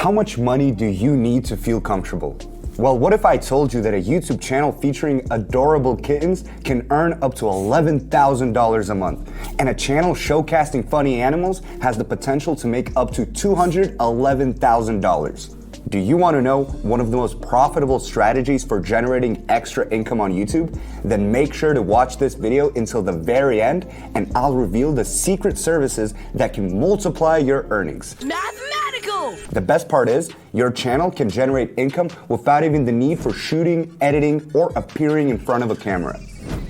How much money do you need to feel comfortable? Well, what if I told you that a YouTube channel featuring adorable kittens can earn up to $11,000 a month, and a channel showcasing funny animals has the potential to make up to $211,000? Do you want to know one of the most profitable strategies for generating extra income on YouTube? Then make sure to watch this video until the very end, and I'll reveal the secret services that can multiply your earnings. Mathematical! The best part is, your channel can generate income without even the need for shooting, editing, or appearing in front of a camera.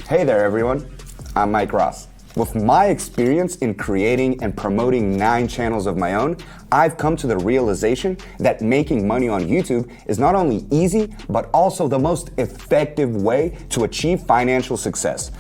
Hey there everyone, I'm Mike Ross. With my experience in creating and promoting 9 channels of my own, I've come to the realization that making money on YouTube is not only easy, but also the most effective way to achieve financial success.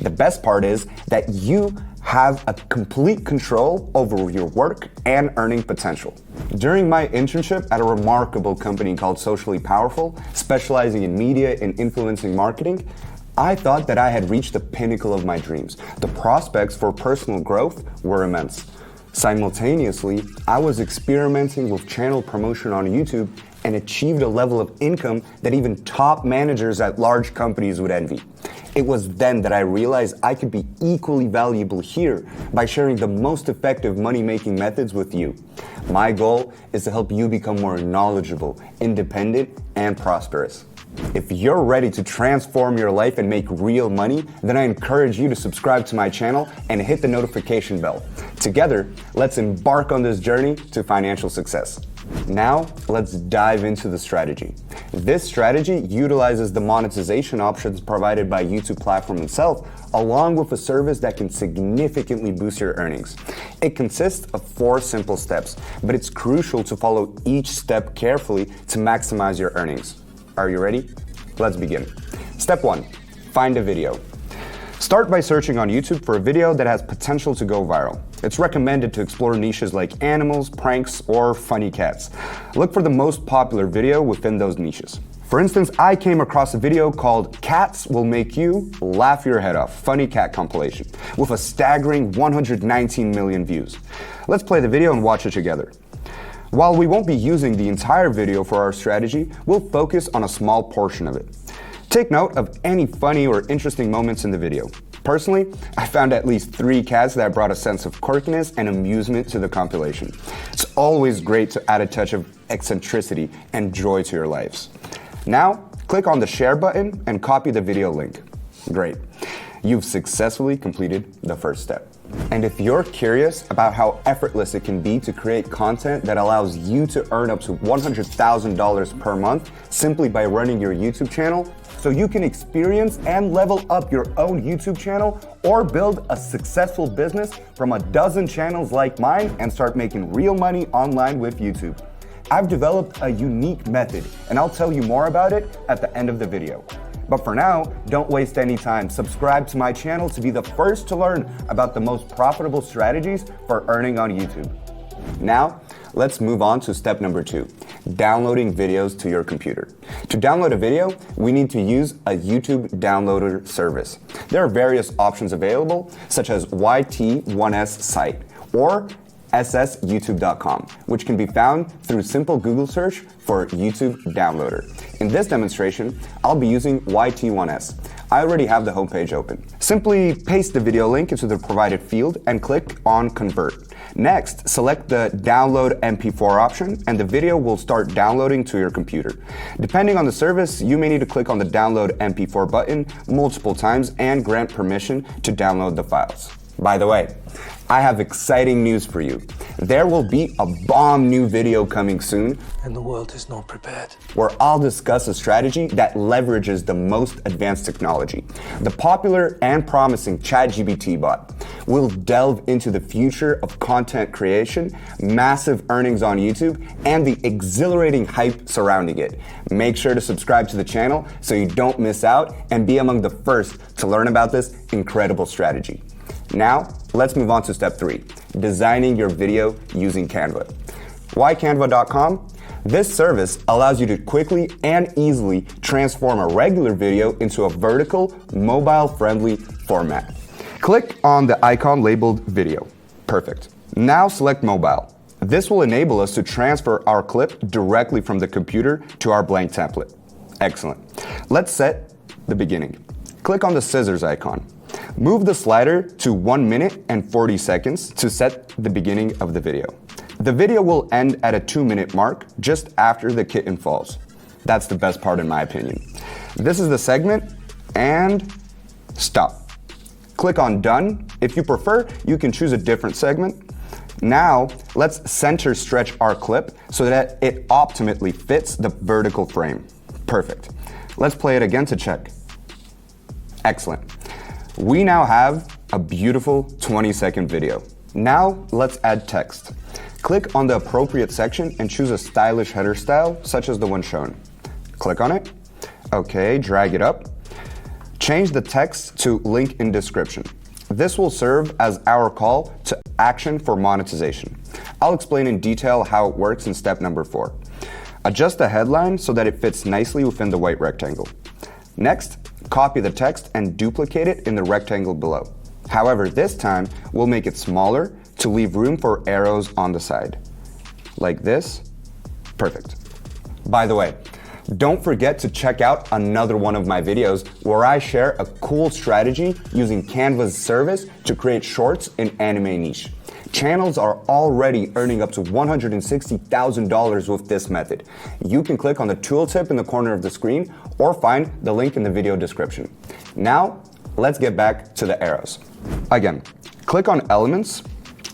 The best part is that you have a complete control over your work and earning potential. During my internship at a remarkable company called Socially Powerful, specializing in media and influencing marketing, I thought that I had reached the pinnacle of my dreams. The prospects for personal growth were immense. Simultaneously, I was experimenting with channel promotion on YouTube and achieved a level of income that even top managers at large companies would envy. It was then that I realized I could be equally valuable here by sharing the most effective money-making methods with you. My goal is to help you become more knowledgeable, independent, and prosperous. If you're ready to transform your life and make real money, then I encourage you to subscribe to my channel and hit the notification bell. Together, let's embark on this journey to financial success. Now, let's dive into the strategy. This strategy utilizes the monetization options provided by YouTube platform itself, along with a service that can significantly boost your earnings. It consists of 4 simple steps, but it's crucial to follow each step carefully to maximize your earnings. Are you ready? Let's begin. Step 1, find a video. Start by searching on YouTube for a video that has potential to go viral. It's recommended to explore niches like animals, pranks, or funny cats. Look for the most popular video within those niches. For instance, I came across a video called Cats Will Make You Laugh Your Head Off, Funny Cat Compilation, with a staggering 119 million views. Let's play the video and watch it together. While we won't be using the entire video for our strategy, we'll focus on a small portion of it. Take note of any funny or interesting moments in the video. Personally, I found at least 3 cats that brought a sense of quirkiness and amusement to the compilation. It's always great to add a touch of eccentricity and joy to your lives. Now, click on the share button and copy the video link. Great. You've successfully completed the first step. And if you're curious about how effortless it can be to create content that allows you to earn up to $100,000 per month simply by running your YouTube channel, so you can experience and level up your own YouTube channel or build a successful business from a dozen channels like mine and start making real money online with YouTube, I've developed a unique method, and I'll tell you more about it at the end of the video. But for now, don't waste any time. Subscribe to my channel to be the first to learn about the most profitable strategies for earning on YouTube. Now, let's move on to step number 2, downloading videos to your computer. To download a video, we need to use a YouTube downloader service. There are various options available, such as YT1S site or ssyoutube.com, which can be found through simple Google search for YouTube downloader. In this demonstration, I'll be using YT1S. I already have the homepage open. Simply paste the video link into the provided field and click on Convert. Next, select the Download MP4 option and the video will start downloading to your computer. Depending on the service, you may need to click on the Download MP4 button multiple times and grant permission to download the files. By the way, I have exciting news for you. There will be a bomb new video coming soon, and the world is not prepared, where I'll discuss a strategy that leverages the most advanced technology. The popular and promising ChatGPT bot will delve into the future of content creation, massive earnings on YouTube, and the exhilarating hype surrounding it. Make sure to subscribe to the channel so you don't miss out and be among the first to learn about this incredible strategy. Now, let's move on to step 3, designing your video using Canva. Why Canva.com? This service allows you to quickly and easily transform a regular video into a vertical, mobile-friendly format. Click on the icon labeled video. Perfect. Now select mobile. This will enable us to transfer our clip directly from the computer to our blank template. Excellent. Let's set the beginning. Click on the scissors icon. Move the slider to 1 minute and 40 seconds to set the beginning of the video. The video will end at a 2-minute mark just after the kitten falls. That's the best part in my opinion. This is the segment and stop. Click on done. If you prefer, you can choose a different segment. Now, let's center stretch our clip so that it optimally fits the vertical frame. Perfect. Let's play it again to check. Excellent. We now have a beautiful 20-second video. Now, let's add text. Click on the appropriate section and choose a stylish header style, such as the one shown. Click on it. Okay, drag it up. Change the text to link in description. This will serve as our call to action for monetization. I'll explain in detail how it works in step number 4. Adjust the headline so that it fits nicely within the white rectangle. Next, copy the text and duplicate it in the rectangle below. However, this time, we'll make it smaller to leave room for arrows on the side. Like this. Perfect. By the way, don't forget to check out another one of my videos where I share a cool strategy using Canva's service to create shorts in anime niche. Channels are already earning up to $160,000 with this method. You can click on the tooltip in the corner of the screen or find the link in the video description. Now, let's get back to the arrows. Again, click on Elements.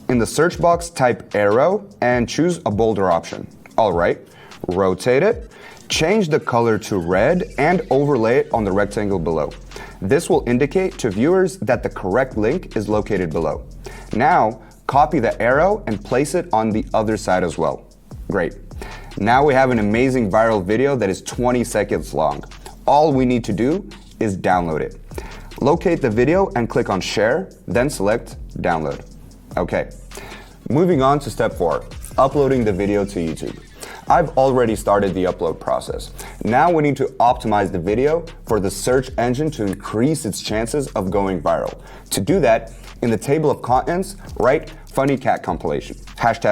In the search box, type arrow and choose a bolder option. All right, rotate it, change the color to red and overlay it on the rectangle below. This will indicate to viewers that the correct link is located below. Now, copy the arrow and place it on the other side as well. Great. Now we have an amazing viral video that is 20 seconds long. All we need to do is download it. Locate the video and click on share, then select download. Okay, moving on to step 4, uploading the video to YouTube. I've already started the upload process. Now we need to optimize the video for the search engine to increase its chances of going viral. To do that, in the table of contents, write funny cat compilation,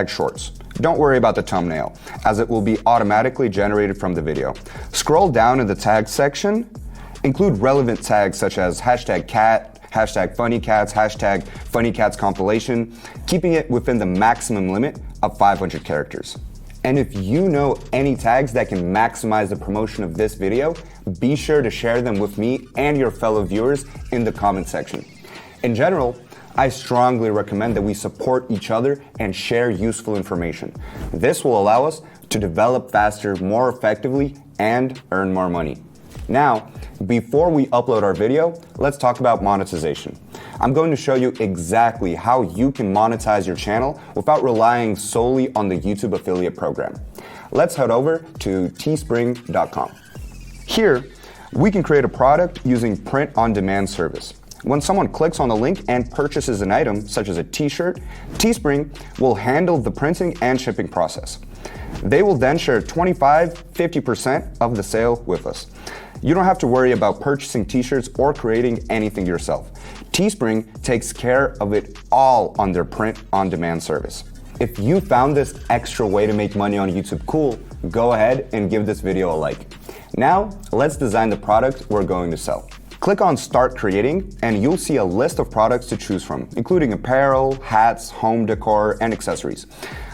#shorts. Don't worry about the thumbnail, as it will be automatically generated from the video. Scroll down in the tag section, include relevant tags such as #cat, #funnycats, #funnycatscompilation, keeping it within the maximum limit of 500 characters. And if you know any tags that can maximize the promotion of this video, be sure to share them with me and your fellow viewers in the comment section. In general, I strongly recommend that we support each other and share useful information. This will allow us to develop faster, more effectively, and earn more money. Now, before we upload our video, let's talk about monetization. I'm going to show you exactly how you can monetize your channel without relying solely on the YouTube affiliate program. Let's head over to teespring.com. Here, we can create a product using print-on-demand service. When someone clicks on the link and purchases an item, such as a t-shirt, Teespring will handle the printing and shipping process. They will then share 25-50% of the sale with us. You don't have to worry about purchasing t-shirts or creating anything yourself. Teespring takes care of it all on their print-on-demand service. If you found this extra way to make money on YouTube cool, go ahead and give this video a like. Now, let's design the product we're going to sell. Click on Start Creating, and you'll see a list of products to choose from, including apparel, hats, home decor, and accessories.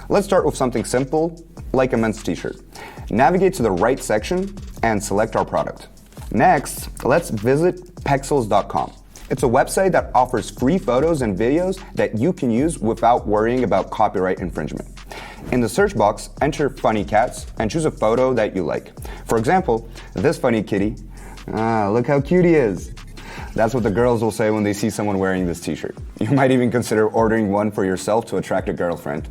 Let's start with something simple, like a men's t-shirt. Navigate to the right section and select our product. Next, let's visit pexels.com. It's a website that offers free photos and videos that you can use without worrying about copyright infringement. In the search box, enter funny cats and choose a photo that you like. For example, this funny kitty. Look how cute he is. That's what the girls will say when they see someone wearing this t-shirt. You might even consider ordering one for yourself to attract a girlfriend.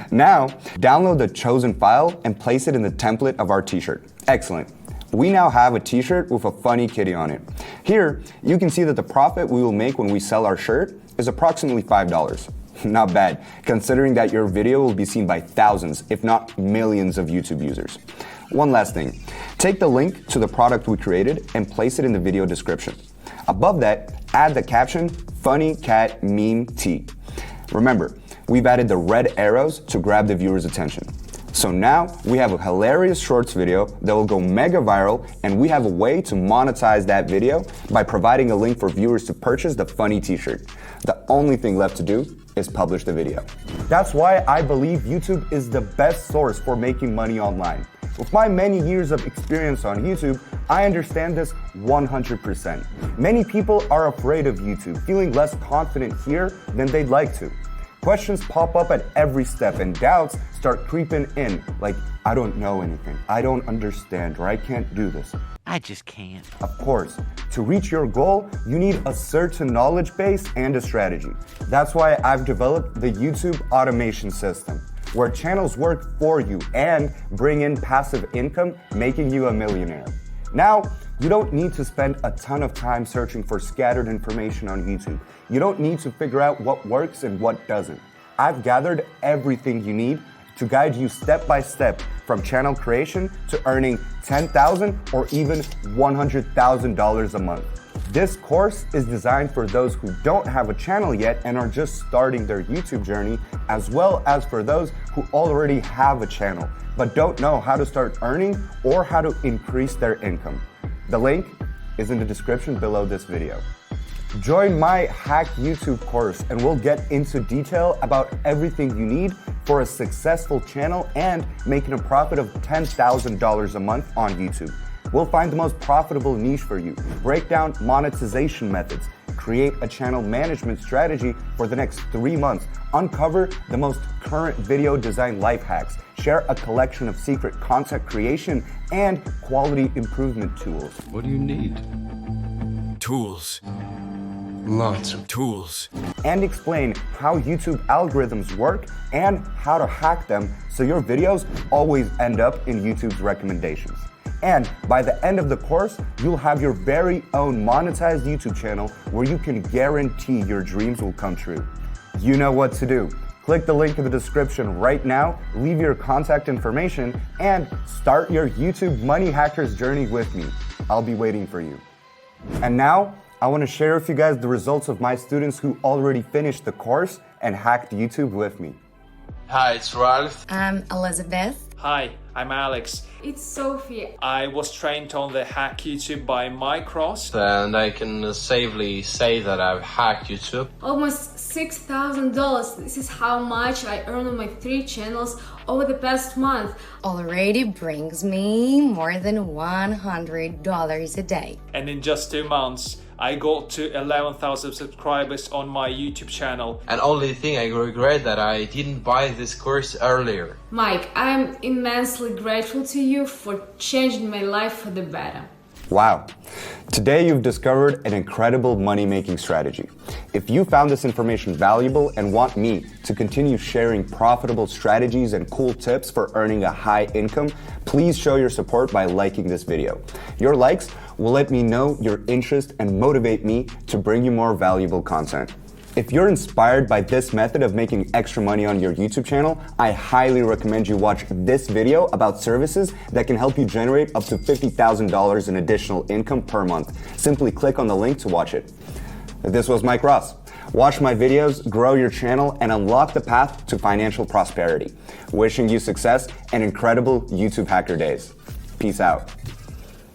Now, download the chosen file and place it in the template of our t-shirt. Excellent. We now have a t-shirt with a funny kitty on it. Here, you can see that the profit we will make when we sell our shirt is approximately $5. Not bad, considering that your video will be seen by thousands, if not millions of YouTube users. One last thing, take the link to the product we created and place it in the video description. Above that, add the caption, Funny Cat Meme Tee. Remember, We've added the red arrows to grab the viewer's attention. So now we have a hilarious shorts video that will go mega viral, and we have a way to monetize that video by providing a link for viewers to purchase the funny t-shirt. The only thing left to do is publish the video. That's why I believe YouTube is the best source for making money online. With my many years of experience on YouTube, I understand this 100%. Many people are afraid of YouTube, feeling less confident here than they'd like to. Questions pop up at every step and doubts start creeping in, like, I don't know anything, I don't understand, or I can't do this. I just can't. Of course, to reach your goal, you need a certain knowledge base and a strategy. That's why I've developed the YouTube automation system, where channels work for you and bring in passive income, making you a millionaire. Now, you don't need to spend a ton of time searching for scattered information on YouTube. You don't need to figure out what works and what doesn't. I've gathered everything you need to guide you step by step from channel creation to earning $10,000 or even $100,000 a month. This course is designed for those who don't have a channel yet and are just starting their YouTube journey, as well as for those who already have a channel but don't know how to start earning or how to increase their income. The link is in the description below this video. Join my Hack YouTube course and we'll get into detail about everything you need for a successful channel and making a profit of $10,000 a month on YouTube. We'll find the most profitable niche for you, break down monetization methods, create a channel management strategy for the next 3 months, uncover the most current video design life hacks, share a collection of secret content creation and quality improvement tools. What do you need? Tools. Lots of tools. And explain how YouTube algorithms work and how to hack them so your videos always end up in YouTube's recommendations. And by the end of the course, you'll have your very own monetized YouTube channel where you can guarantee your dreams will come true. You know what to do. Click the link in the description right now, leave your contact information, and start your YouTube money hackers journey with me. I'll be waiting for you. And now, I want to share with you guys the results of my students who already finished the course and hacked YouTube with me. Hi, it's Ralph. I'm Elizabeth. Hi, I'm Alex. It's Sophie. I was trained on the Hack YouTube by Mike Ross. And I can safely say that I've hacked YouTube. Almost $6,000. This is how much I earned on my 3 channels over the past month. Already brings me more than $100 a day. And in just 2 months, I got to 11,000 subscribers on my YouTube channel. And only thing I regret that I didn't buy this course earlier. Mike, I'm immensely grateful to you for changing my life for the better. Wow. Today you've discovered an incredible money-making strategy. If you found this information valuable and want me to continue sharing profitable strategies and cool tips for earning a high income, please show your support by liking this video. Your likes will let me know your interest and motivate me to bring you more valuable content. If you're inspired by this method of making extra money on your YouTube channel, I highly recommend you watch this video about services that can help you generate up to $50,000 in additional income per month. Simply click on the link to watch it. This was Mike Ross. Watch my videos, grow your channel, and unlock the path to financial prosperity. Wishing you success and incredible YouTube hacker days. Peace out.